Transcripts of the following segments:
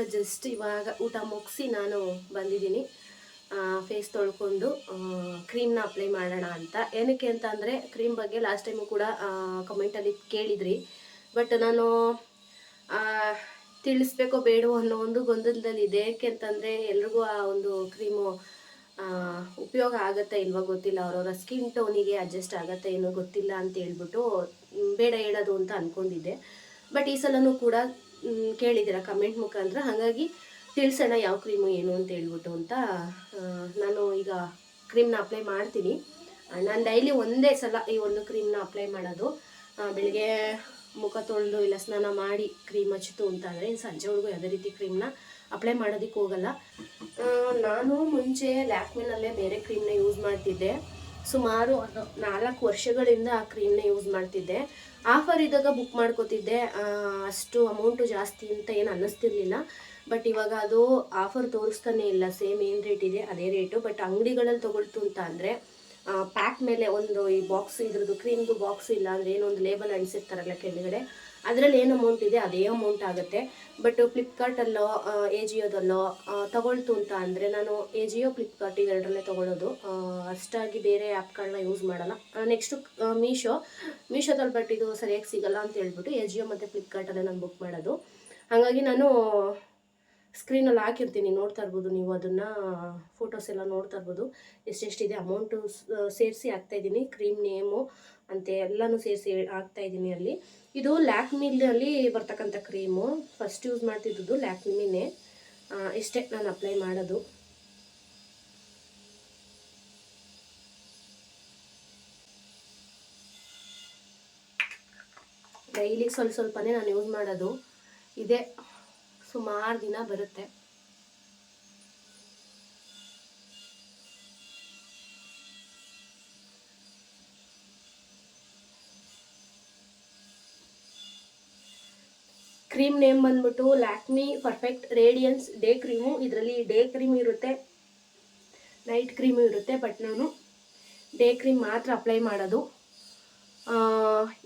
ಕೂಡ ಜಸ್ಟ್ ಇವಾಗ ಊಟ ಮುಗಿಸಿ ನಾನು ಬಂದಿದ್ದೀನಿ. ಫೇಸ್ ತೊಳ್ಕೊಂಡು ಕ್ರೀಮ್ನ ಅಪ್ಲೈ ಮಾಡೋಣ ಅಂತ. ಏನಕ್ಕೆ ಅಂತ ಅಂದರೆ ಕ್ರೀಮ್ ಬಗ್ಗೆ ಲಾಸ್ಟ್ ಟೈಮು ಕೂಡ ಕಮೆಂಟಲ್ಲಿ ಕೇಳಿದ್ರಿ. ಬಟ್ ನಾನು ತಿಳಿಸ್ಬೇಕೋ ಬೇಡವೋ ಅನ್ನೋ ಒಂದು ಗೊಂದಲದಲ್ಲಿದೆ. ಏಕೆ ಅಂತಂದರೆ ಎಲ್ರಿಗೂ ಆ ಒಂದು ಕ್ರೀಮು ಉಪಯೋಗ ಆಗುತ್ತೆ ಇಲ್ವೋ ಗೊತ್ತಿಲ್ಲ, ಅವರವರ ಸ್ಕಿನ್ ಟೋನಿಗೆ ಅಡ್ಜಸ್ಟ್ ಆಗುತ್ತೆ ಏನೋ ಗೊತ್ತಿಲ್ಲ ಅಂತ ಹೇಳ್ಬಿಟ್ಟು ಬೇಡ ಹೇಳೋದು ಅಂತ ಅಂದ್ಕೊಂಡಿದ್ದೆ. ಬಟ್ ಈ ಸಲನೂ ಕೂಡ ಕೇಳಿದ್ದೀರ ಕಮೆಂಟ್ ಮುಖಾಂತರ, ಹಾಗಾಗಿ ತಿಳಿಸೋಣ ಯಾವ ಕ್ರೀಮು ಏನು ಅಂತ ಹೇಳ್ಬಿಟ್ಟು ಅಂತ ನಾನು ಈಗ ಕ್ರೀಮ್ನ ಅಪ್ಲೈ ಮಾಡ್ತೀನಿ. ನಾನು ಡೈಲಿ ಒಂದೇ ಸಲ ಈ ಒಂದು ಕ್ರೀಮ್ನ ಅಪ್ಲೈ ಮಾಡೋದು. ಬೆಳಿಗ್ಗೆ ಮುಖ ತೊಳೆದು ಇಲ್ಲ ಸ್ನಾನ ಮಾಡಿ ಕ್ರೀಮ್ ಹಚ್ಚಿತು ಅಂತ ಅಂದರೆ ಸಂಜೆವರೆಗೂ ಯಾವುದೇ ರೀತಿ ಕ್ರೀಮ್ನ ಅಪ್ಲೈ ಮಾಡೋದಕ್ಕೆ ಹೋಗಲ್ಲ. ನಾನು ಮುಂಚೆ ಲ್ಯಾಕ್ಮಿನಲ್ಲೇ ಬೇರೆ ಕ್ರೀಮ್ನ ಯೂಸ್ ಮಾಡ್ತಿದ್ದೆ. ಸುಮಾರು 4 ವರ್ಷಗಳಿಂದ ಆ ಕ್ರೀಮ್ನ ಯೂಸ್ ಮಾಡ್ತಿದ್ದೆ. ಆಫರ್ ಇದ್ದಾಗ ಬುಕ್ ಮಾಡ್ಕೋತಿದ್ದೆ. ಅಷ್ಟು ಅಮೌಂಟು ಜಾಸ್ತಿ ಅಂತ ಏನು ಅನ್ನಿಸ್ತಿರ್ಲಿಲ್ಲ. ಬಟ್ ಇವಾಗ ಅದು ಆಫರ್ ತೋರಿಸ್ತಾನೆ ಇಲ್ಲ, ಸೇಮ್ ಏನು ರೇಟ್ ಇದೆ ಅದೇ ರೇಟು. ಬಟ್ ಅಂಗಡಿಗಳಲ್ಲಿ ತೊಗೊಳ್ತು ಅಂತ ಅಂದರೆ ಪ್ಯಾಕ್ ಮೇಲೆ ಒಂದು ಈ ಬಾಕ್ಸ್ ಇದ್ರದ್ದು ಕ್ರೀಮ್ದು ಬಾಕ್ಸ್ ಇಲ್ಲ ಅಂದರೆ ಏನೊಂದು ಲೇಬಲ್ ಅಂಟಿಸಿರ್ತಾರಲ್ಲ ಕೆಳಗಡೆ, ಅದರಲ್ಲಿ ಏನು ಅಮೌಂಟ್ ಇದೆ ಅದೇ ಅಮೌಂಟ್ ಆಗುತ್ತೆ. ಬಟ್ ಫ್ಲಿಪ್ಕಾರ್ಟಲ್ಲೋ ಎಜಿಯೋದಲ್ಲೋ ತೊಗೊಳ್ತು ಅಂತ ಅಂದರೆ ನಾನು ಎಜಿಯೋ ಫ್ಲಿಪ್ಕಾರ್ಟ್ ಇವೆರಡರಲ್ಲೇ ತೊಗೊಳ್ಳೋದು. ಅಷ್ಟಾಗಿ ಬೇರೆ ಆ್ಯಪ್ಗಳನ್ನ ಯೂಸ್ ಮಾಡಲ್ಲ. ನೆಕ್ಸ್ಟು ಮೀಶೋದಲ್ಲಿ ಬಟ್ ಇದು ಸರಿಯಾಗಿ ಸಿಗಲ್ಲ ಅಂತ ಹೇಳ್ಬಿಟ್ಟು ಎಜಿಯೋ ಮತ್ತು ಫ್ಲಿಪ್ಕಾರ್ಟಲ್ಲೇ ನಾನು ಬುಕ್ ಮಾಡೋದು. ಹಾಗಾಗಿ ನಾನು ಸ್ಕ್ರೀನಲ್ಲಿ ಹಾಕಿರ್ತೀನಿ, ನೋಡ್ತಾ ಇರ್ಬೋದು ನೀವು ಅದನ್ನು, ಫೋಟೋಸ್ ಎಲ್ಲ ನೋಡ್ತಾ ಇರ್ಬೋದು ಎಷ್ಟೆಷ್ಟಿದೆ ಅಮೌಂಟು ಸೇರಿಸಿ ಹಾಕ್ತಾಯಿದ್ದೀನಿ. ಕ್ರೀಮ್ ನೇಮು ಅಂತ ಎಲ್ಲನೂ ಸೇರಿಸಿ ಹಾಕ್ತಾಯಿದ್ದೀನಿ ಅಲ್ಲಿ. ಇದು ಲ್ಯಾಕ್ಮಿನಲ್ಲಿ ಬರ್ತಕ್ಕಂಥ ಕ್ರೀಮು, ಫಸ್ಟ್ ಯೂಸ್ ಮಾಡ್ತಿದ್ದು ಲ್ಯಾಕ್ಮಿನೇ. ಇಷ್ಟೇ ನಾನು ಅಪ್ಲೈ ಮಾಡೋದು. ಡೈಲಿ ಸ್ವಲ್ಪನೇ ನಾನು ಯೂಸ್ ಮಾಡೋದು. ಇದೇ ಸುಮಾರು ದಿನ ಬರುತ್ತೆ. ಕ್ರೀಮ್ ನೇಮ್ ಬಂದ್ಬಿಟ್ಟು Lakme perfect radiance day cream. ಇದರಲ್ಲಿ ಡೇ ಕ್ರೀಮ್ ಇರುತ್ತೆ, ನೈಟ್ ಕ್ರೀಮು ಇರುತ್ತೆ. ಬಟ್ ನಾನು ಡೇ ಕ್ರೀಮ್ ಮಾತ್ರ ಅಪ್ಲೈ ಮಾಡೋದು.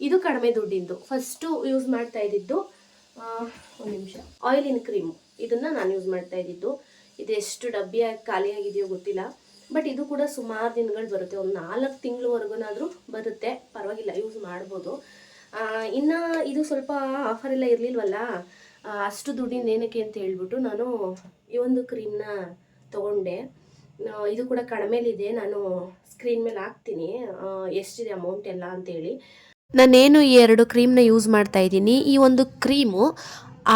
ಇದು ಕಡಿಮೆ ದುಡ್ಡಿಂದು. ಫಸ್ಟು ಯೂಸ್ ಮಾಡ್ತಾ ಇದ್ದಿದ್ದು ಒಂದು ನಿಮಿಷ, ಆಯಿಲಿನ ಕ್ರೀಮು, ಇದನ್ನು ನಾನು ಯೂಸ್ ಮಾಡ್ತಾ ಇದ್ದಿದ್ದು. ಇದು ಎಷ್ಟು ಡಬ್ಬಿಯಾಗಿ ಖಾಲಿಯಾಗಿದೆಯೋ ಗೊತ್ತಿಲ್ಲ. ಬಟ್ ಇದು ಕೂಡ ಸುಮಾರು ದಿನಗಳು ಬರುತ್ತೆ, ಒಂದು 4 ತಿಂಗಳವರೆಗೂನಾದರೂ ಬರುತ್ತೆ, ಪರವಾಗಿಲ್ಲ, ಯೂಸ್ ಮಾಡ್ಬೋದು. ಇನ್ನು ಇದು ಸ್ವಲ್ಪ ಆಫರ್ ಎಲ್ಲ ಇರಲಿಲ್ವಲ್ಲ, ಅಷ್ಟು ದುಡ್ಡಿಂದ ಏನಕ್ಕೆ ಅಂತ ಹೇಳ್ಬಿಟ್ಟು ನಾನು ಈ ಒಂದು ಕ್ರೀಮ್ನ ತೊಗೊಂಡೆ. ಇದು ಕೂಡ ಕಡಿಮೆಲಿದೆ, ನಾನು ಸ್ಕ್ರೀನ್ ಮೇಲೆ ಹಾಕ್ತೀನಿ ಎಷ್ಟಿದೆ ಅಮೌಂಟ್ ಎಲ್ಲ ಅಂತೇಳಿ. ನಾನೇನು ಈ 2 ಕ್ರೀಮ್ನ ಯೂಸ್ ಮಾಡ್ತಾ ಇದ್ದೀನಿ. ಈ ಒಂದು ಕ್ರೀಮು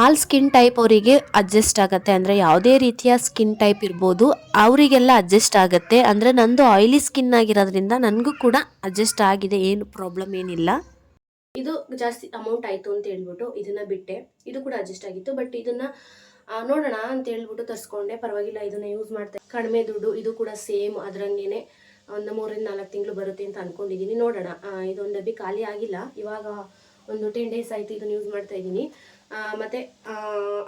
ಆಲ್ ಸ್ಕಿನ್ ಟೈಪ್ ಅವರಿಗೆ ಅಡ್ಜಸ್ಟ್ ಆಗುತ್ತೆ. ಅಂದರೆ ಯಾವುದೇ ರೀತಿಯ ಸ್ಕಿನ್ ಟೈಪ್ ಇರ್ಬೋದು, ಅವರಿಗೆಲ್ಲ ಅಡ್ಜಸ್ಟ್ ಆಗುತ್ತೆ. ಅಂದರೆ ನಂದು ಆಯಿಲಿ ಸ್ಕಿನ್ ಆಗಿರೋದ್ರಿಂದ ನನಗೂ ಕೂಡ ಅಡ್ಜಸ್ಟ್ ಆಗಿದೆ, ಏನು ಪ್ರಾಬ್ಲಮ್ ಏನಿಲ್ಲ. ಇದು ಜಾಸ್ತಿ ಅಮೌಂಟ್ ಆಯಿತು ಅಂತ ಹೇಳ್ಬಿಟ್ಟು ಇದನ್ನು ಬಿಟ್ಟೆ. ಇದು ಕೂಡ ಅಡ್ಜಸ್ಟ್ ಆಗಿತ್ತು, ಬಟ್ ಇದನ್ನು ನೋಡೋಣ ಅಂತ ಹೇಳ್ಬಿಟ್ಟು ತರಿಸ್ಕೊಂಡೆ. ಪರವಾಗಿಲ್ಲ, ಇದನ್ನು ಯೂಸ್ ಮಾಡ್ತಾ ಕಡಿಮೆ ದುಡ್ಡು. ಇದು ಕೂಡ ಸೇಮ್ ಅದರಂಗೆ ಒಂದು 3-4 ತಿಂಗಳು ಬರುತ್ತೆ ಅಂತ ಅಂದ್ಕೊಂಡಿದ್ದೀನಿ. ನೋಡೋಣ. ಇದೊಂದು ಡಬ್ಬಿ ಖಾಲಿ ಆಗಿಲ್ಲ, ಇವಾಗ ಒಂದು 10 ಡೇಸ್ ಆಯಿತು ಇದನ್ನು ಯೂಸ್ ಮಾಡ್ತಾ ಇದ್ದೀನಿ. ಮತ್ತು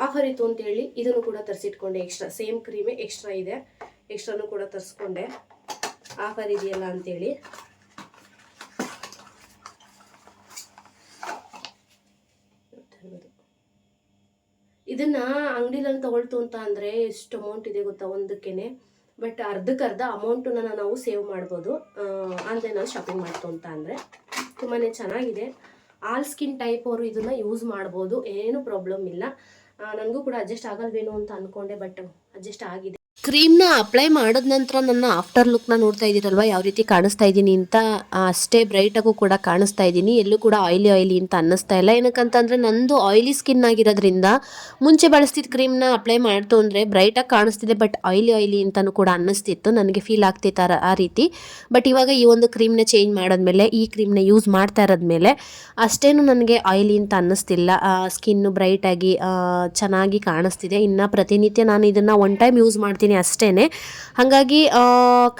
ಆಫರ್ ಇತ್ತು ಅಂತೇಳಿ ಇದನ್ನು ಕೂಡ ತರಿಸಿಟ್ಕೊಂಡೆ. ಎಕ್ಸ್ಟ್ರಾ ಸೇಮ್ ಕ್ರೀಮೇ ಎಕ್ಸ್ಟ್ರಾ ಇದೆ, ಎಕ್ಸ್ಟ್ರಾನು ಕೂಡ ತರಿಸ್ಕೊಂಡೆ, ಆಫರ್ ಇದೆಯಲ್ಲ ಅಂತೇಳಿ. ಇದನ್ನು ಅಂಗಡಿಯಲ್ಲಿ ತೊಗೊಳ್ತು ಅಂತ ಅಂದರೆ ಎಷ್ಟು ಅಮೌಂಟ್ ಇದೆ ಗೊತ್ತಾ ಒಂದಕ್ಕೇ. ಬಟ್ ಅರ್ಧಕ್ಕರ್ಧ ಅಮೌಂಟನ್ನು ನಾವು ಸೇವ್ ಮಾಡ್ಬೋದು ಆನ್ಲೈನಲ್ಲಿ ಶಾಪಿಂಗ್ ಮಾಡ್ತು ಅಂತ ಅಂದರೆ. ತುಂಬಾ ಚೆನ್ನಾಗಿದೆ. ಆಲ್ ಸ್ಕಿನ್ ಟೈಪ್ ಅವರು ಇದನ್ನು ಯೂಸ್ ಮಾಡ್ಬೋದು, ಏನು ಪ್ರಾಬ್ಲಮ್ ಇಲ್ಲ. ನನಗೂ ಕೂಡ ಅಡ್ಜಸ್ಟ್ ಆಗಲ್ವೇನೋ ಅಂತ ಅಂದ್ಕೊಂಡೆ, ಬಟ್ ಅಡ್ಜಸ್ಟ್ ಆಗಿದೆ. ಕ್ರೀಮ್ನ ಅಪ್ಲೈ ಮಾಡಿದ ನಂತರ ನನ್ನ ಆಫ್ಟರ್ ಲುಕ್ನ ನೋಡ್ತಾ ಇದ್ದೀರಲ್ವ, ಯಾವ ರೀತಿ ಕಾಣಿಸ್ತಾ ಇದ್ದೀನಿ ಅಂತ. ಅಷ್ಟೇ ಬ್ರೈಟಾಗೂ ಕೂಡ ಕಾಣಿಸ್ತಾ ಇದ್ದೀನಿ, ಎಲ್ಲೂ ಕೂಡ ಆಯಿಲಿ ಅಂತ ಅನ್ನಿಸ್ತಾ ಇಲ್ಲ. ಏನಕ್ಕಂತಂದರೆ ನಂದು ಆಯಿಲಿ ಸ್ಕಿನ್ ಆಗಿರೋದ್ರಿಂದ ಮುಂಚೆ ಬಳಸ್ತಿದ್ದ ಕ್ರೀಮ್ನ ಅಪ್ಲೈ ಮಾಡ್ತು ಅಂದರೆ ಬ್ರೈಟಾಗಿ ಕಾಣಿಸ್ತಿದೆ, ಬಟ್ ಆಯಿಲಿ ಅಂತಲೂ ಕೂಡ ಅನ್ನಿಸ್ತಿತ್ತು, ನನಗೆ ಫೀಲ್ ಆಗ್ತಿತ್ತು ಆ ರೀತಿ. ಬಟ್ ಇವಾಗ ಈ ಒಂದು ಕ್ರೀಮ್ನ ಚೇಂಜ್ ಮಾಡೋದ್ಮೇಲೆ, ಈ ಕ್ರೀಮ್ನ ಯೂಸ್ ಮಾಡ್ತಾ ಇರೋದ್ಮೇಲೆ ಅಷ್ಟೇನು ನನಗೆ ಆಯಿಲಿ ಅಂತ ಅನ್ನಿಸ್ತಿಲ್ಲ. ಸ್ಕಿನ್ನು ಬ್ರೈಟಾಗಿ ಚೆನ್ನಾಗಿ ಕಾಣಿಸ್ತಿದೆ. ಇನ್ನು ಪ್ರತಿನಿತ್ಯ ನಾನು ಇದನ್ನು 1 ಟೈಮ್ ಯೂಸ್ ಮಾಡ್ತೀನಿ ಅಷ್ಟೇ. ಹಾಗಾಗಿ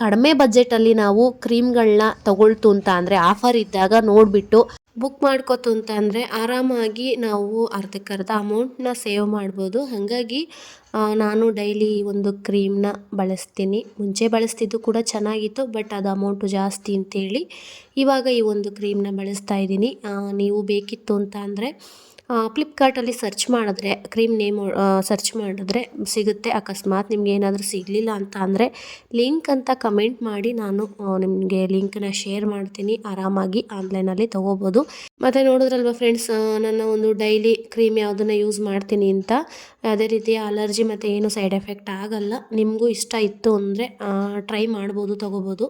ಕಡಿಮೆ ಬಜೆಟಲ್ಲಿ ನಾವು ಕ್ರೀಮ್ಗಳನ್ನ ತಗೊಳ್ತು ಅಂತ ಅಂದರೆ ಆಫರ್ ಇದ್ದಾಗ ನೋಡಿಬಿಟ್ಟು ಬುಕ್ ಮಾಡ್ಕೋತು ಅಂತ ಅಂದರೆ ಆರಾಮಾಗಿ ನಾವು ಅರ್ಧಕ್ಕರ್ಧ ಅಮೌಂಟ್ನ ಸೇವ್ ಮಾಡ್ಬೋದು. ಹಾಗಾಗಿ ನಾನು ಡೈಲಿ ಒಂದು ಕ್ರೀಮ್ನ ಬಳಸ್ತೀನಿ. ಮುಂಚೆ ಬಳಸ್ತಿದ್ದು ಕೂಡ ಚೆನ್ನಾಗಿತ್ತು, ಬಟ್ ಅದು ಅಮೌಂಟು ಜಾಸ್ತಿ ಅಂತೇಳಿ ಇವಾಗ ಈ ಒಂದು ಕ್ರೀಮ್ನ ಬಳಸ್ತಾ ಇದ್ದೀನಿ. ನೀವು ಬೇಕಿತ್ತು ಅಂತ ಅಂದರೆ ಫ್ಲಿಪ್ಕಾರ್ಟಲ್ಲಿ ಸರ್ಚ್ ಮಾಡಿದ್ರೆ ಕ್ರೀಮ್ ನೇಮ್ ಸರ್ಚ್ ಮಾಡಿದ್ರೆ ಸಿಗುತ್ತೆ. ಅಕಸ್ಮಾತ್ ನಿಮ್ಗೆ ಏನಾದರೂ ಸಿಗಲಿಲ್ಲ ಅಂತ ಅಂದರೆ ಲಿಂಕ್ ಅಂತ ಕಮೆಂಟ್ ಮಾಡಿ, ನಾನು ನಿಮಗೆ ಲಿಂಕನ್ನ ಶೇರ್ ಮಾಡ್ತೀನಿ. ಆರಾಮಾಗಿ ಆನ್ಲೈನಲ್ಲಿ ತೊಗೋಬೋದು. ಮತ್ತು ನೋಡಿದ್ರಲ್ವ ಫ್ರೆಂಡ್ಸ್, ನನ್ನ ಒಂದು ಡೈಲಿ ಕ್ರೀಮ್ ಯಾವುದನ್ನು ಯೂಸ್ ಮಾಡ್ತೀನಿ ಅಂತ. ಯಾವುದೇ ರೀತಿಯ ಅಲರ್ಜಿ ಮತ್ತು ಏನು ಸೈಡ್ ಎಫೆಕ್ಟ್ ಆಗಲ್ಲ. ನಿಮಗೂ ಇಷ್ಟ ಇತ್ತು ಅಂದರೆ ಟ್ರೈ ಮಾಡ್ಬೋದು, ತೊಗೋಬೋದು.